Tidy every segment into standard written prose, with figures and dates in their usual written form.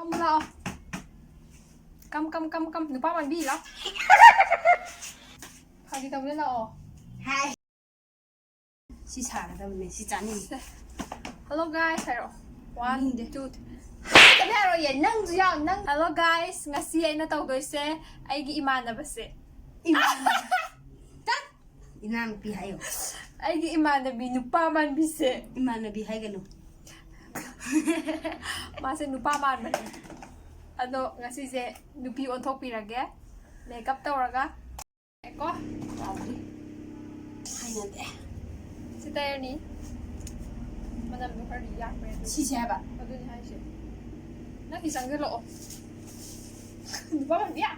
Kamu lao. Cầm. Nữ ba bạn đi lắm. Hai đi tao biết lao. Hai. Si xả ra mình si chán đi. Hello guys, hello. One, two. Cái này rồi vậy nâng gì à nâng. Hello guys, ngasi ay na tawag se ay giimanabase. Tắt. Inam pi hayo. Ay giimanabi nupa man bise. Imana bi hay gano. Mase nupa man man. Ano ngasi se nupi ontok pirage. Makeup tawraga. Eko. Hay na de. Si tayo ni. Manam no hari yak pre. Si xả ba. Ado ni hay siya. Nakisang gelo. Nupa man biya.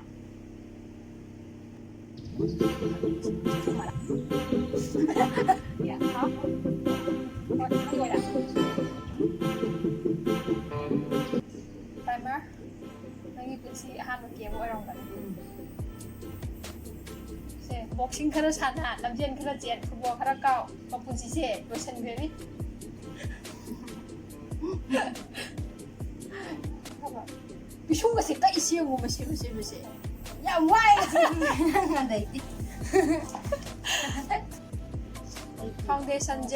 Ya, ha? Primer. Nangipin si ahan mag-game mo aroundกัน เซ่บ็อกซิ่งคาราชันฮะลำเจียนคาราเจียนฟุตบอลคาราเก้าขอบคุณสิเซ่โดยเช่นเดียวนี่พี่ชุ่มกับเซ่ก็อีเซียงูมาเซ่อย่าไหว Đây đi. ฟาวเดชั่นเจ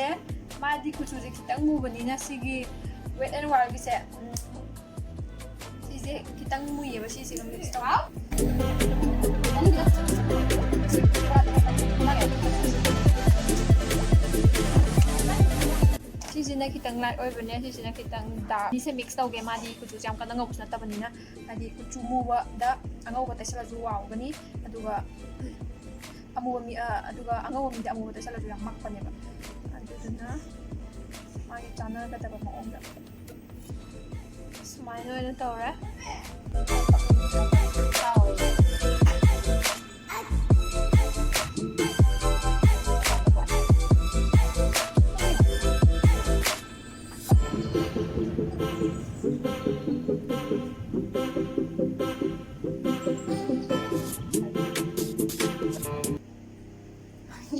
มาดีกูชูจะคิดตั้งมูบันนี้นะสิกีเวทแอนด์วาร์กิเซ่สิเซ่คิดตั้งมูเยอะสิสิลงดิสต็อปสินะคิดตั้งไลท์ออยล์บันนี้สินะคิดตั้งดาร์นี่เซ่มิกซ์ตัวเกมมาดีกูชูจำกันตั้งเอาบุษนัตตาบันนี้นะมาดีกูชูมูวะดะอังเอาบัตรสลัดจูวาวบันนี้อะดูว่าamuwami aduga angawami da amuwa sa lalo yang makpa niya ba ando dun na may channel ka taga mo onda smile no na tawra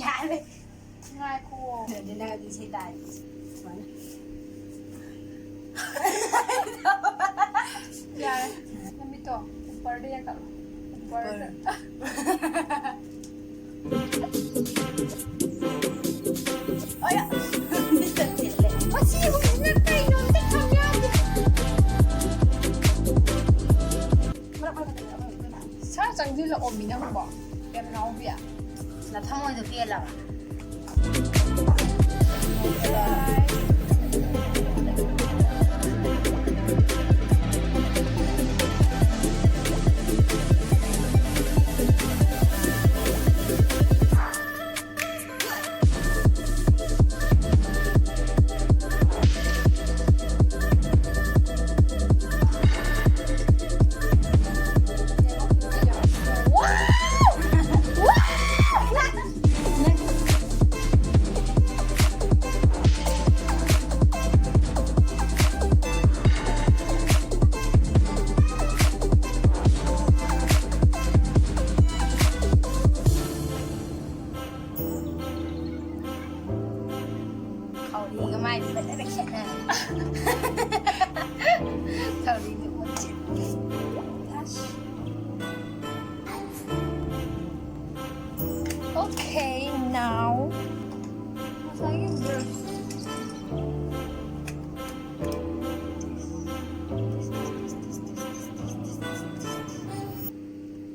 Dạ đi. ง่ายคู Để nào đi xe tài. ยายยังมีตัวอุปเรียกับอุปเรีย Ôi ạ. Đi thật thiệt lệ. Ôi chị không biết nhắc tay nó thích không nha sao chẳng đi là ổn mình không bỏ em nói việc Là thông ơi được kia là. Khẩu đi cái mai phải đã chết nè. Khẩu đi được một chết. Okay, now.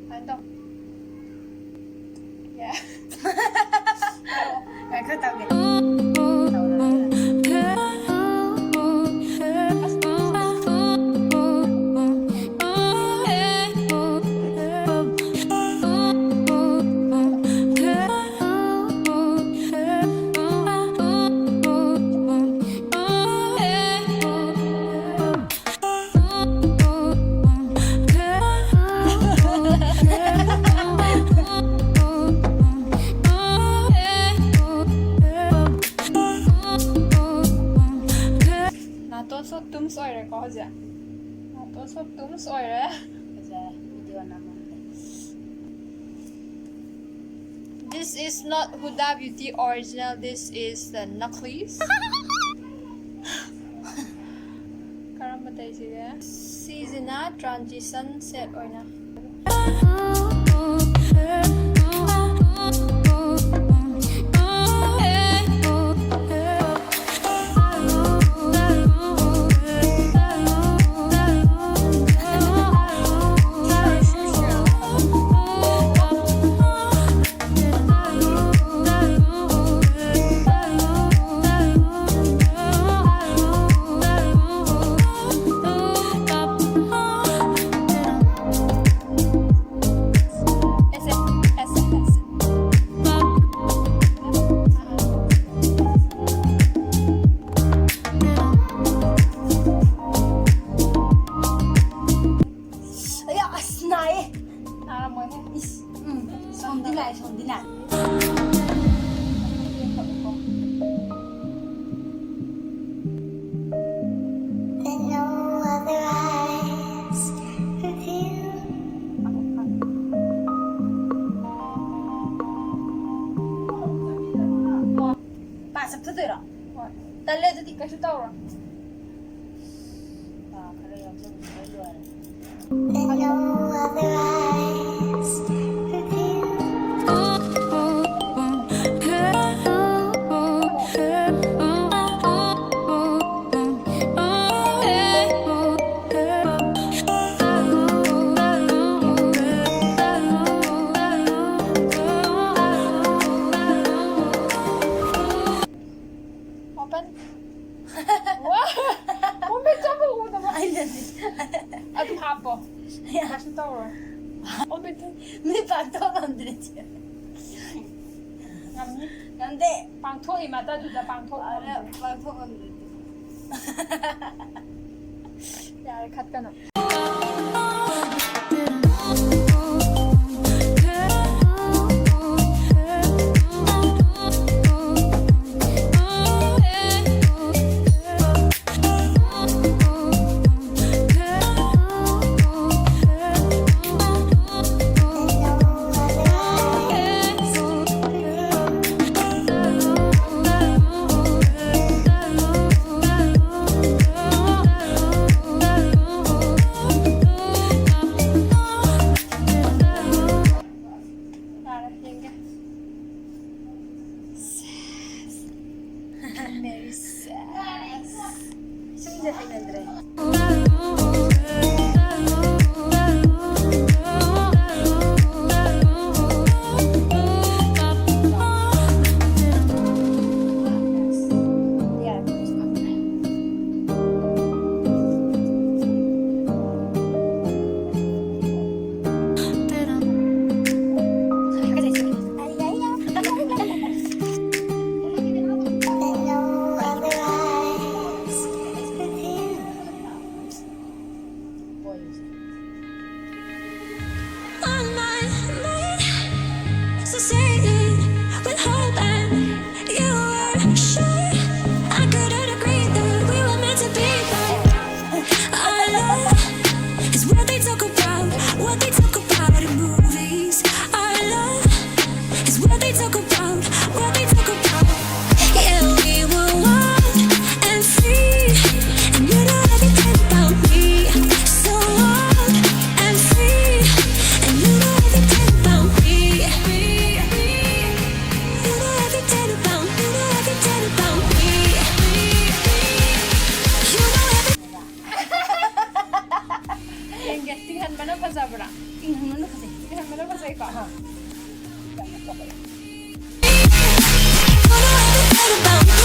Ano? Yeah. Cái khớp tao kìa. Túm xoay rồi có gì ạ? Tôi sắp túm xoay rồi á. Video naman. This is not Huda Beauty original. This is the Knuckles. Karang matay si ꯁꯤꯒ ꯁꯤꯁꯤꯅ ꯇ꯭ꯔꯥꯟꯖꯤꯁꯟ set ꯑꯣꯏꯅ Ay, asnai. 나라뭐해 Sondilai, sondilai. No other eyes reveal Pasok sa tira. 달래 도 니까 슈타오라 Ah, kaya yung sa luar. and no other eyes reveal open wah open jump ko naman Ay, nani. at hapo 슈타오라 open May pantok ang diretso. ngamni Hindi. 방토이 맞아주자 방토 Para pantok ang diretso. 야 갓가나 알아 얘기해 Very sad Sumida ay nandre. Yeah. Kasi sige. and no other eyes reveal Boys. On my mind, so sailing with hope, and you were sure I couldn't agree that we were meant to be. But our love is what they talk about in movies. Our love is what they talk about, what they talk about. Yeah, we were wild and free, and you know everything about me. So wild and free, and you know everything about me. You know everything about, you know everything about me. You know everything. 얘기해 tinghan mo na pasabra Tingnan mo na kasi. tinghan mo na pasay ka You know everything about